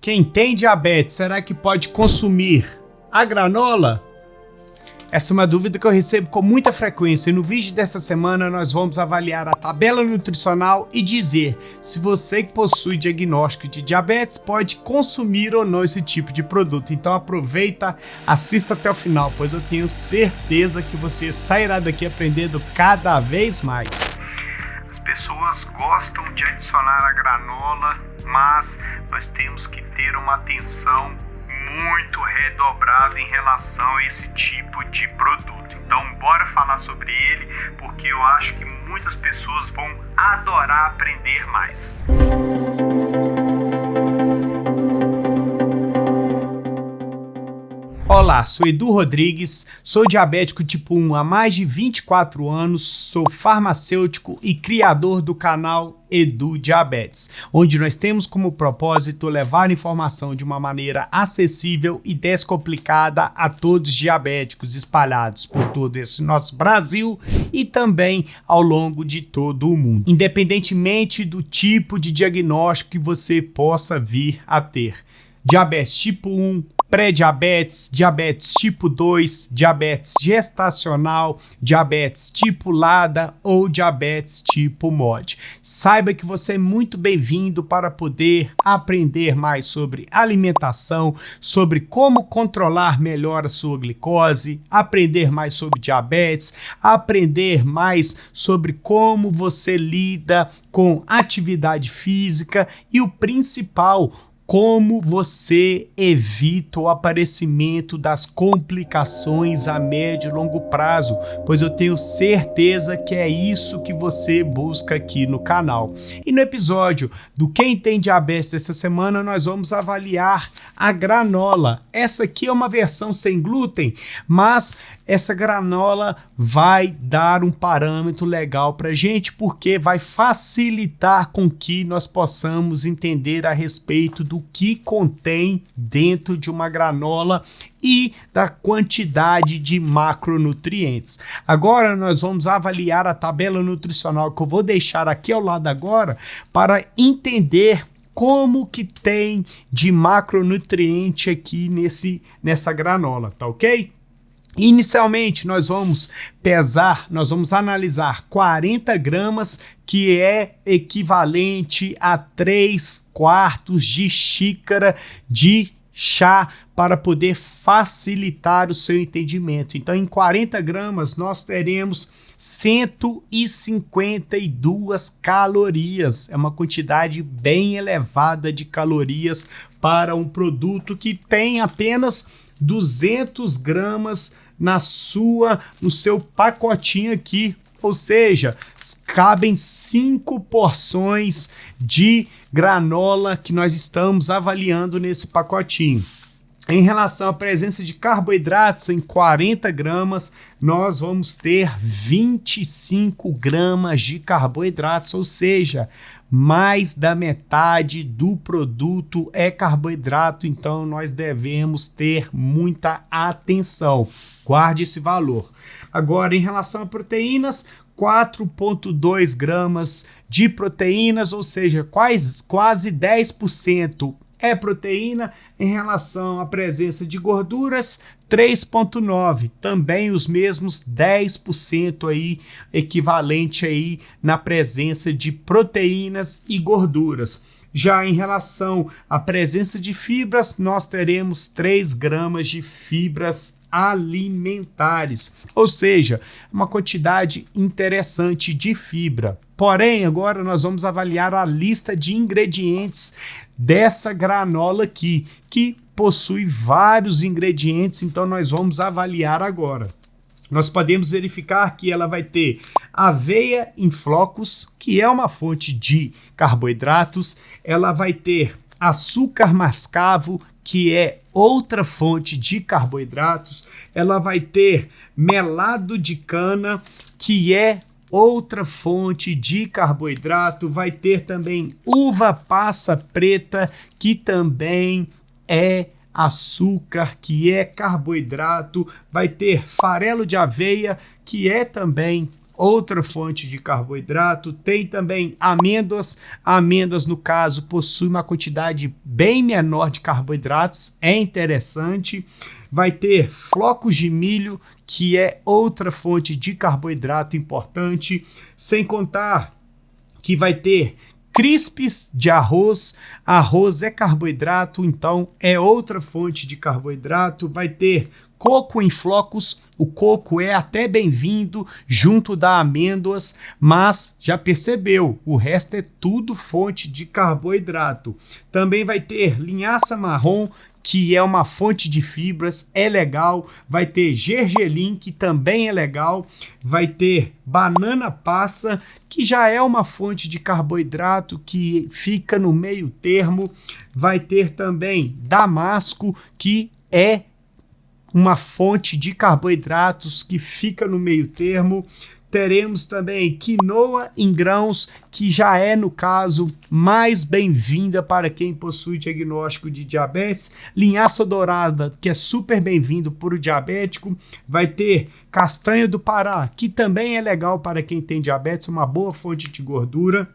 Quem tem diabetes, será que pode consumir a granola? Essa é uma dúvida que eu recebo com muita frequência e no vídeo dessa semana nós vamos avaliar a tabela nutricional e dizer se você que possui diagnóstico de diabetes pode consumir ou não esse tipo de produto. Então aproveita, assista até o final, pois eu tenho certeza que você sairá daqui aprendendo cada vez mais. As pessoas gostam de adicionar a granola, mas nós temos que ter uma atenção muito redobrada em relação a esse tipo de produto. Então, bora falar sobre ele, porque eu acho que muitas pessoas vão adorar aprender mais. Olá, sou Edu Rodrigues, sou diabético tipo 1 há mais de 24 anos, sou farmacêutico e criador do canal Edu Diabetes, onde nós temos como propósito levar informação de uma maneira acessível e descomplicada a todos os diabéticos espalhados por todo esse nosso Brasil e também ao longo de todo o mundo, independentemente do tipo de diagnóstico que você possa vir a ter. Diabetes tipo 1, pré-diabetes, diabetes tipo 2, diabetes gestacional, diabetes tipo LADA ou diabetes tipo MOD. Saiba que você é muito bem-vindo para poder aprender mais sobre alimentação, sobre como controlar melhor a sua glicose, aprender mais sobre diabetes, aprender mais sobre como você lida com atividade física e o principal, como você evita o aparecimento das complicações a médio e longo prazo, pois eu tenho certeza que é isso que você busca aqui no canal. E no episódio do Quem Tem Diabetes essa semana, nós vamos avaliar a granola. Essa aqui é uma versão sem glúten, mas essa granola vai dar um parâmetro legal para a gente, porque vai facilitar com que nós possamos entender a respeito do que contém dentro de uma granola e da quantidade de macronutrientes. Agora nós vamos avaliar a tabela nutricional que eu vou deixar aqui ao lado agora para entender como que tem de macronutriente aqui nessa granola, tá ok? Inicialmente, nós vamos analisar 40 gramas, que é equivalente a 3/4 de xícara de chá, para poder facilitar o seu entendimento. Então, em 40 gramas, nós teremos 152 calorias. É uma quantidade bem elevada de calorias para um produto que tem apenas 200 gramas no seu pacotinho aqui, ou seja, cabem 5 porções de granola que nós estamos avaliando nesse pacotinho. Em relação à presença de carboidratos, em 40 gramas, nós vamos ter 25 gramas de carboidratos, ou seja, mais da metade do produto é carboidrato, então nós devemos ter muita atenção. Guarde esse valor. Agora, em relação a proteínas, 4,2 gramas de proteínas, ou seja, quase 10% é proteína. Em relação à presença de gorduras, 3,9, também os mesmos 10% aí, equivalente aí na presença de proteínas e gorduras. Já em relação à presença de fibras, nós teremos 3 gramas de fibras alimentares, ou seja, uma quantidade interessante de fibra. Porém, agora nós vamos avaliar a lista de ingredientes dessa granola aqui, que possui vários ingredientes, então nós vamos avaliar agora. Nós podemos verificar que ela vai ter aveia em flocos, que é uma fonte de carboidratos, ela vai ter açúcar mascavo, que é outra fonte de carboidratos, ela vai ter melado de cana, que é outra fonte de carboidrato, vai ter também uva passa preta, que também é açúcar, que é carboidrato, vai ter farelo de aveia, que é também outra fonte de carboidrato. Tem também amêndoas. Amêndoas, no caso, possui uma quantidade bem menor de carboidratos, é interessante. Vai ter flocos de milho, que é outra fonte de carboidrato importante, sem contar que vai ter crispes de arroz. Arroz é carboidrato, então é outra fonte de carboidrato. Vai ter coco em flocos. O coco é até bem-vindo junto da amêndoas, mas já percebeu, o resto é tudo fonte de carboidrato. Também vai ter linhaça marrom, que é uma fonte de fibras, é legal. Vai ter gergelim, que também é legal. Vai ter banana passa, que já é uma fonte de carboidrato que fica no meio termo. Vai ter também damasco, que é uma fonte de carboidratos que fica no meio termo. Teremos também quinoa em grãos, que já é, no caso, mais bem-vinda para quem possui diagnóstico de diabetes. Linhaça dourada, que é super bem-vindo para o diabético. Vai ter castanha do Pará, que também é legal para quem tem diabetes, uma boa fonte de gordura.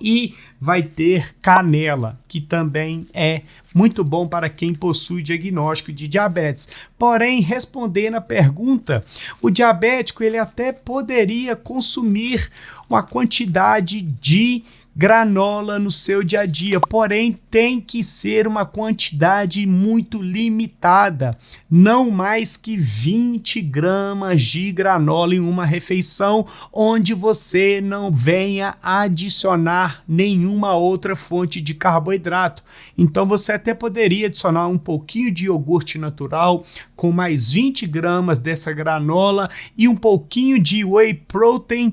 E vai ter canela, que também é muito bom para quem possui diagnóstico de diabetes. Porém, respondendo a pergunta, o diabético ele até poderia consumir uma quantidade de granola no seu dia a dia, porém tem que ser uma quantidade muito limitada, não mais que 20 gramas de granola em uma refeição, onde você não venha adicionar nenhuma outra fonte de carboidrato. Então você até poderia adicionar um pouquinho de iogurte natural com mais 20 gramas dessa granola e um pouquinho de whey protein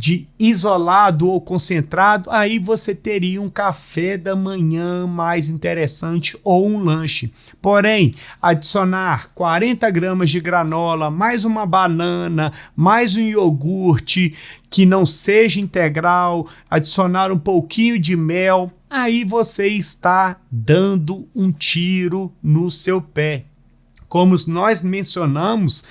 de isolado ou concentrado. Aí você teria um café da manhã mais interessante ou um lanche. Porém, adicionar 40 gramas de granola, mais uma banana, mais um iogurte que não seja integral, adicionar um pouquinho de mel, aí você está dando um tiro no seu pé. Como nós mencionamos,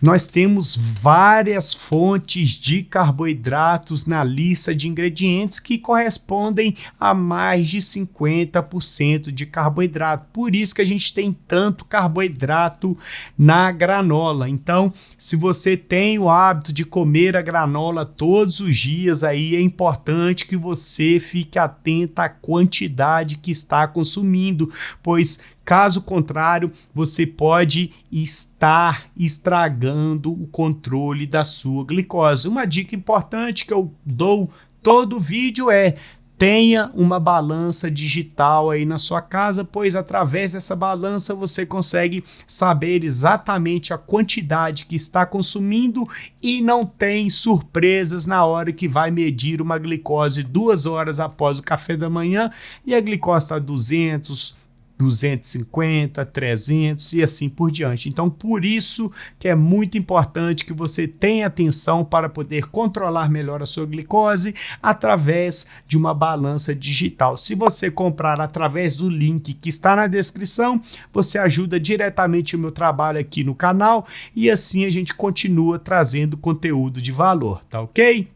nós temos várias fontes de carboidratos na lista de ingredientes que correspondem a mais de 50% de carboidrato. Por isso que a gente tem tanto carboidrato na granola. Então, se você tem o hábito de comer a granola todos os dias, aí é importante que você fique atento à quantidade que está consumindo, pois caso contrário, você pode estar estragando o controle da sua glicose. Uma dica importante que eu dou todo vídeo é: tenha uma balança digital aí na sua casa, pois através dessa balança você consegue saber exatamente a quantidade que está consumindo e não tem surpresas na hora que vai medir uma glicose 2 horas após o café da manhã e a glicose está 250, 300 e assim por diante. Então, por isso que é muito importante que você tenha atenção para poder controlar melhor a sua glicose através de uma balança digital. Se você comprar através do link que está na descrição, você ajuda diretamente o meu trabalho aqui no canal e assim a gente continua trazendo conteúdo de valor, tá ok?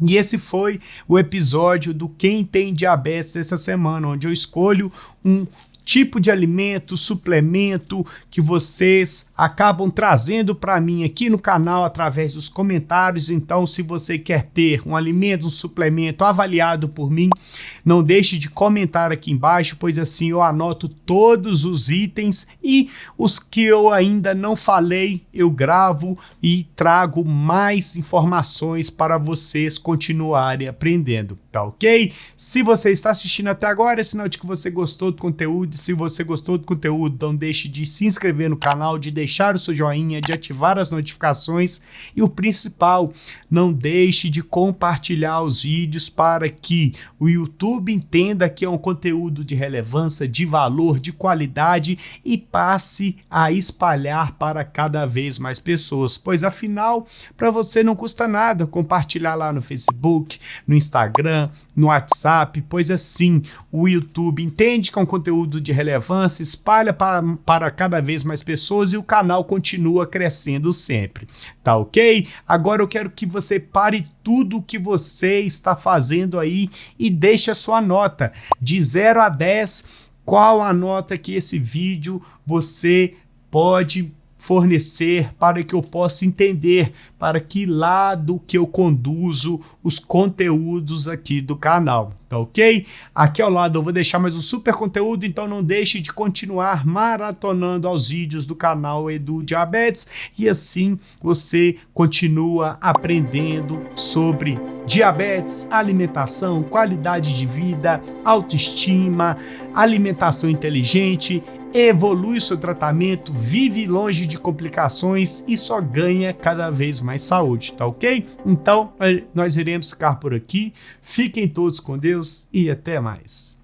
E esse foi o episódio do Quem Tem Diabetes essa semana, onde eu escolho um tipo de alimento, suplemento que vocês acabam trazendo para mim aqui no canal através dos comentários. Então, se você quer ter um alimento, um suplemento avaliado por mim, não deixe de comentar aqui embaixo, pois assim eu anoto todos os itens e os que eu ainda não falei, eu gravo e trago mais informações para vocês continuarem aprendendo, tá ok? Se você está assistindo até agora, é sinal de que você gostou do conteúdo. Se você gostou do conteúdo, não deixe de se inscrever no canal, de deixar o seu joinha, de ativar as notificações e o principal, não deixe de compartilhar os vídeos para que o YouTube entenda que é um conteúdo de relevância, de valor, de qualidade e passe a espalhar para cada vez mais pessoas, pois afinal, para você não custa nada compartilhar lá no Facebook, no Instagram, no WhatsApp, pois assim o YouTube entende que é um conteúdo de relevância, espalha para cada vez mais pessoas e o canal continua crescendo sempre, tá ok? Agora eu quero que você pare tudo o que você está fazendo aí e deixe a sua nota de 0 a 10. Qual a nota que esse vídeo você pode fornecer para que eu possa entender para que lado que eu conduzo os conteúdos aqui do canal, tá ok? Aqui ao lado eu vou deixar mais um super conteúdo, então não deixe de continuar maratonando aos vídeos do canal Edu Diabetes e assim você continua aprendendo sobre diabetes, alimentação, qualidade de vida, autoestima, alimentação inteligente, evolui seu tratamento, vive longe de complicações e só ganha cada vez mais saúde, tá ok? Então, nós iremos ficar por aqui. Fiquem todos com Deus e até mais.